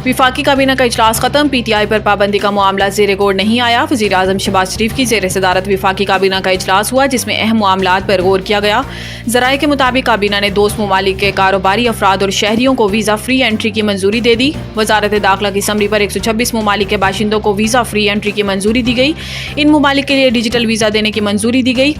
विफाकी काबीना का इजलास खत्म, पीटीआई पर पाबंदी का मामला ज़ेरे गौर नहीं आया। वज़ीर आज़म शहबाज शरीफ की ज़ेर सदारत विफाकी काबीना का इजलास हुआ, जिसमें अहम मामलात पर गौर किया गया। ज़राए के मुताबिक काबीना ने दोस्त ममालिक के कारोबारी अफराद और शहरियों को वीज़ा फ्री एंट्री की मंजूरी दे दी। वजारत दाखिला की समरी पर 126 ममालिक के बाशिंदों को वीज़ा फ्री एंट्री की मंजूरी दी गई। इन ममालिक के लिए डिजिटल वीज़ा देने की मंजूरी दी गई।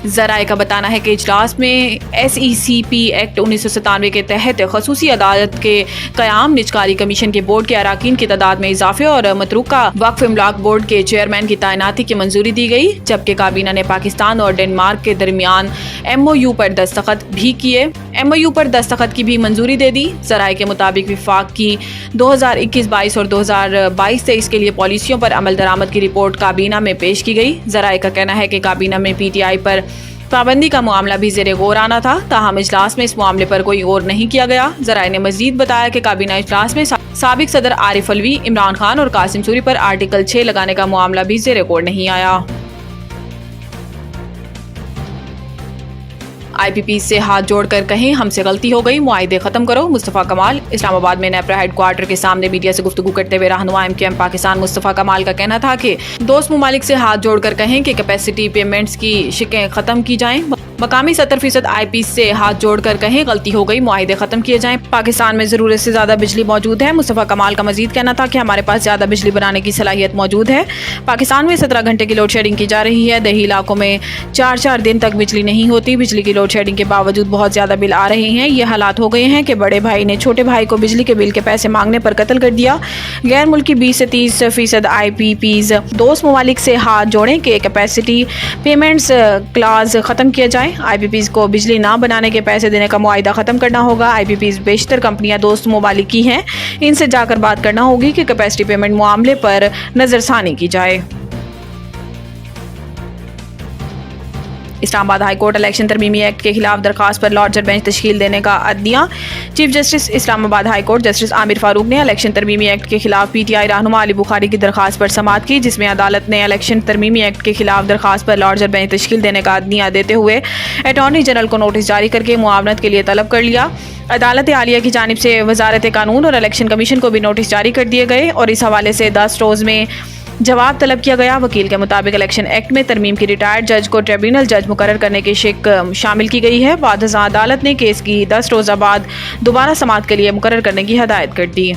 ज़राए का बताना है कि इजलास में SECP एक्ट 1997 के तहत खसूसी अदालत के क़याम, निजकारी कमीशन के बोर्ड के अराकीन की तादाद में इजाफे और मतरूका वक्फ इमलाक बोर्ड के चेयरमैन की तैनाती की मंजूरी दी गई। जबकि काबीना ने पाकिस्तान और डेनमार्क के दरमियान MOU पर दस्तखत भी किए। MOU पर दस्तखत की भी मंजूरी दे दी। ज़राए के मुताबिक विफाक की 2021-22 और 2022-23 के लिए पॉलिसियों पर अमल दरामद की रिपोर्ट काबीना में पेश की गई। ज़राए का कहना है कि काबीना में PTI पर पाबंदी का मामला भी ज़ेरे गौर आना था, ताहम इजलास में इस मामले पर कोई गौर नहीं किया गया। ज़राए ने मजीद बताया कि काबीना इजलास में साबिक सदर आरिफ अलवी, इमरान खान और कासिम सूरी पर आर्टिकल 6 लगाने का मामला भी ज़ेरे गौर नहीं आया। IPP से हाथ जोड़कर कहें हमसे गलती हो गई, मुआहिदे खत्म करो। मुस्तफ़ा कमाल इस्लामाबाद में नेपरा हेडक्वार्टर के सामने मीडिया से गुफ्तगू करते हुए रहनुमा MKM पाकिस्तान मुस्तफ़ा कमाल का कहना था कि दोस्त ममालिक से हाथ जोड़कर कहें कि कैपेसिटी पेमेंट्स की शिकें ख़त्म की जाएं। मकामी 70% IP से हाथ जोड़कर कहें गलती हो गई, मुआहिदे ख़त्म किए जाएं। पाकिस्तान में ज़रूरत से ज़्यादा बिजली मौजूद है। मुस्तफ़ा कमाल का मजीद कहना था कि हमारे पास ज़्यादा बिजली बनाने की सलाहियत मौजूद है। पाकिस्तान में 17 घंटे की लोड शेडिंग की जा रही है। दही इलाकों में 4-4 दिन तक बिजली नहीं होती। बिजली की लोड शेडिंग के बावजूद बहुत ज़्यादा बिल आ रहे हैं। ये हालात हो गए हैं कि बड़े भाई ने छोटे भाई को बिजली के बिल के पैसे मांगने पर कत्ल कर दिया। गैर मुल्की 20 से 30% IPPs दोस्त ममालिक से हाथ जोड़ें कि कैपेसिटी पेमेंट्स क्लाज ख़त्म किया जाए। IPPs को बिजली ना बनाने के पैसे देने का मुआहिदा ख़त्म करना होगा। IPPs बेशतर कंपनियां दोस्त ममालिक की हैं, इनसे जाकर बात करना होगी कि कैपेसिटी पेमेंट मामले पर नज़रसानी की जाए। इस्लामाबाद हाई कोर्ट इलेक्शन तरमीमी एक्ट के खिलाफ दरखास्त पर लॉर्जर बेंच तश्कील देने का अददिया। Chief justice Islamabad high court justice Aamir Farooq ने इलेक्शन तरमीमी एक्ट के खिलाफ PTI रहनुमा अली बुखारी की दरखास्त पर समाअत की, जिसमें अदालत ने इलेक्शन तरमीमी एक्ट के खिलाफ दरखास्त पर लॉर्जर बेंच तश्कील देने का अददिया देते हुए अटॉर्नी जनरल को नोटिस जारी करके मुआवनत के लिए तलब कर लिया। अदालत आलिया की जानिब से वजारत कानून और इलेक्शन कमीशन को भी नोटिस जारी कर दिए गए और इस हवाले से 10 रोज़ में जवाब तलब किया गया। वकील के मुताबिक इलेक्शन एक्ट में तरमीम की रिटायर्ड जज को ट्रिब्यूनल जज मुकर्रर करने की शिक शामिल की गई है। बाद अदालत ने केस की 10 रोज़ा बाद दोबारा समाअत के लिए मुकर्रर करने की हदायत कर दी।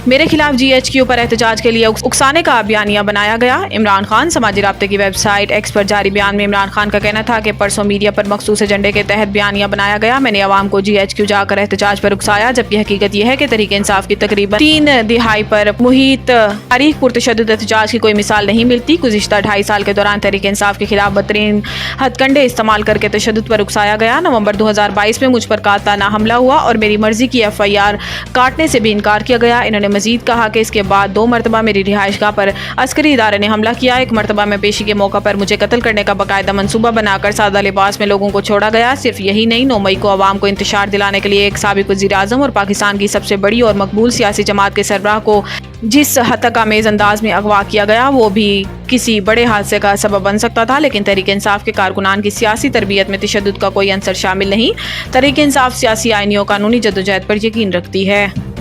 मेरे खिलाफ GHQ पर एहतजाज के लिए उकसाने का बयानिया बनाया गया। इमरान खान समाजी राब्ते की वेबसाइट X पर जारी बयान में इमरान खान का कहना था कि परसों मीडिया पर मखसूस एजेंडे के तहत बयानिया बनाया गया। मैंने अवाम को GHQ जाकर एहतजाज पर उकसाया, जबकि हकीकत यह है कि तहरीक इंसाफ की तकरीबन 3 दिहाई पर मुहित तारीख पुरतशद्दुद एहतजाज की कोई मिसाल नहीं मिलती। गुज़िश्ता 2.5 साल के दौरान तहरीक इंसाफ के खिलाफ बदतरीन हथकंडे इस्तेमाल करके तशद्दुद पर उकसाया गया। नवंबर 2022 में मुझ पर कातलाना हमला हुआ और मेरी मर्जी की FIR काटने से भी इनकार किया गया। इन्होंने मजीद कहा कि इसके बाद 2 मरतबा मेरी रिहाइशगाह पर अस्करी इदारे ने हमला किया। एक मरतबा में पेशी के मौका पर मुझे कत्ल करने का बाकायदा मंसूबा बनाकर सादा लिबास में लोगों को छोड़ा गया। सिर्फ यही नहीं, 9 मई को अवाम को इंतशार दिलाने के लिए एक साबिक वज़ीर आज़म और पाकिस्तान की सबसे बड़ी और मकबूल सियासी जमात के सरबराह को जिस हतक-आमेज़ अंदाज में अगवा किया गया, वो भी किसी बड़े हादसे का सबब बन सकता था। लेकिन तहरीक इंसाफ के कारकुनान की सियासी तरबियत में तशद्दुद का कोई अंसर शामिल नहीं। तहरीक इंसाफ सियासी, आईनी और कानूनी जद्दोजहद पर यकीन रखती है।